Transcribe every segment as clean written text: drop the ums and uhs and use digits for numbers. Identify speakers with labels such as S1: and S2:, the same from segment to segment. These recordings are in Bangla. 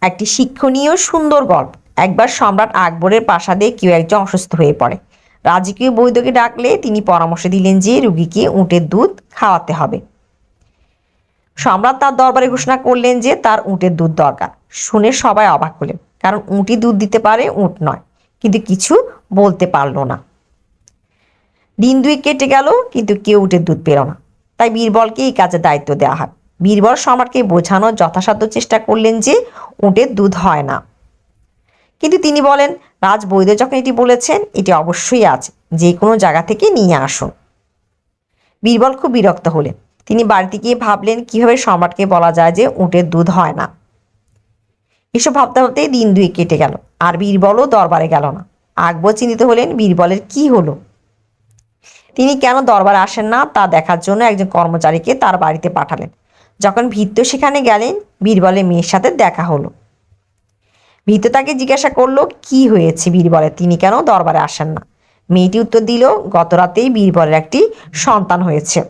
S1: একটি শিক্ষণীয় সুন্দর গল্প। একবার সম্রাট আকবরের প্রাসাদে কেউ একজন অসুস্থ হয়ে পড়ে। রাজকীয় বৈদ্যকে ডাকলে তিনি পরামর্শ দিলেন যে রুগীকে উটের দুধ খাওয়াতে হবে। সম্রাট তার দরবারে ঘোষণা করলেন যে তার উটের দুধ দরকার। শুনে সবাই অবাক হলেন, কারণ উটই দুধ দিতে পারে, উট নয়। কিন্তু কিছু বলতে পারল না। দিন দুই কেটে গেল, কিন্তু কেউ উটের দুধ পেল না। তাই বীরবলকে এই কাজের দায়িত্ব দেওয়া হয়। বীরবল সম্রাটকে বোঝানোর যথাসাধ্য চেষ্টা করলেন যে উটের দুধ হয় না। কিন্তু তিনি বলেন, রাজবৈদ্য যখন এটি বলেছেন, এটি অবশ্যই আছে, যে কোনো জায়গা থেকে নিয়ে আসুন। বীরবল খুব বিরক্ত হলেন। তিনি বাড়িতে গিয়ে ভাবলেন কিভাবে সম্রাটকে বলা যায় যে উটের দুধ হয় না। এসব ভাবতে ভাবতেই দিন দুই কেটে গেল, আর বীরবলও দরবারে গেল না। আকবর চিন্তিত হলেন বীরবলের কি হলো। তিনি কেন দরবারে আসেন না তা দেখার জন্য একজন কর্মচারীকে তার বাড়িতে পাঠালেন। যখন ভৃত্য সেখানে গেলেন, বীরবলের মেয়ের সাথে দেখা হলো। ভৃত্য তাকে জিজ্ঞাসা করলো কি হয়েছে বীরবলের, তিনি কেন দরবারে আসেন না। মেয়েটি উত্তর দিল, গত রাতেই বীরবলের একটি সন্তান হয়েছে।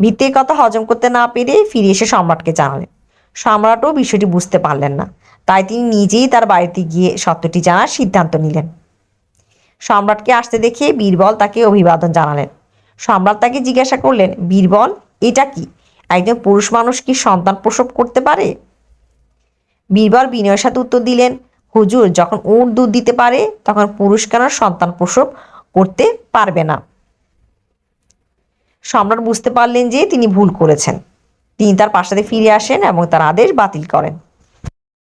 S1: ভৃত্যের কথা হজম করতে না পেরে ফিরে এসে সম্রাটকে জানালেন। সম্রাটও বিষয়টি বুঝতে পারলেন না, তাই তিনি নিজেই তার বাড়িতে গিয়ে সত্যটি জানার সিদ্ধান্ত নিলেন। সম্রাটকে আসতে দেখে বীরবল তাকে অভিবাদন জানালেন। সম্রাট তাকে জিজ্ঞাসা করলেন, বীরবল, এটা কি, একজন পুরুষ মানুষ কি সন্তান প্রসব করতে পারে? বীরবল বিনয়ের সাথে উত্তর দিলেন, হুজুর, যখন উট দুধ দিতে পারে তখন পুরুষ কেন সন্তান প্রসব করতে পারবে না? সম্রাট বুঝতে পারলেন যে তিনি ভুল করেছেন। তিনি তার প্রাসাদে ফিরে আসেন এবং তার আদেশ বাতিল করেন।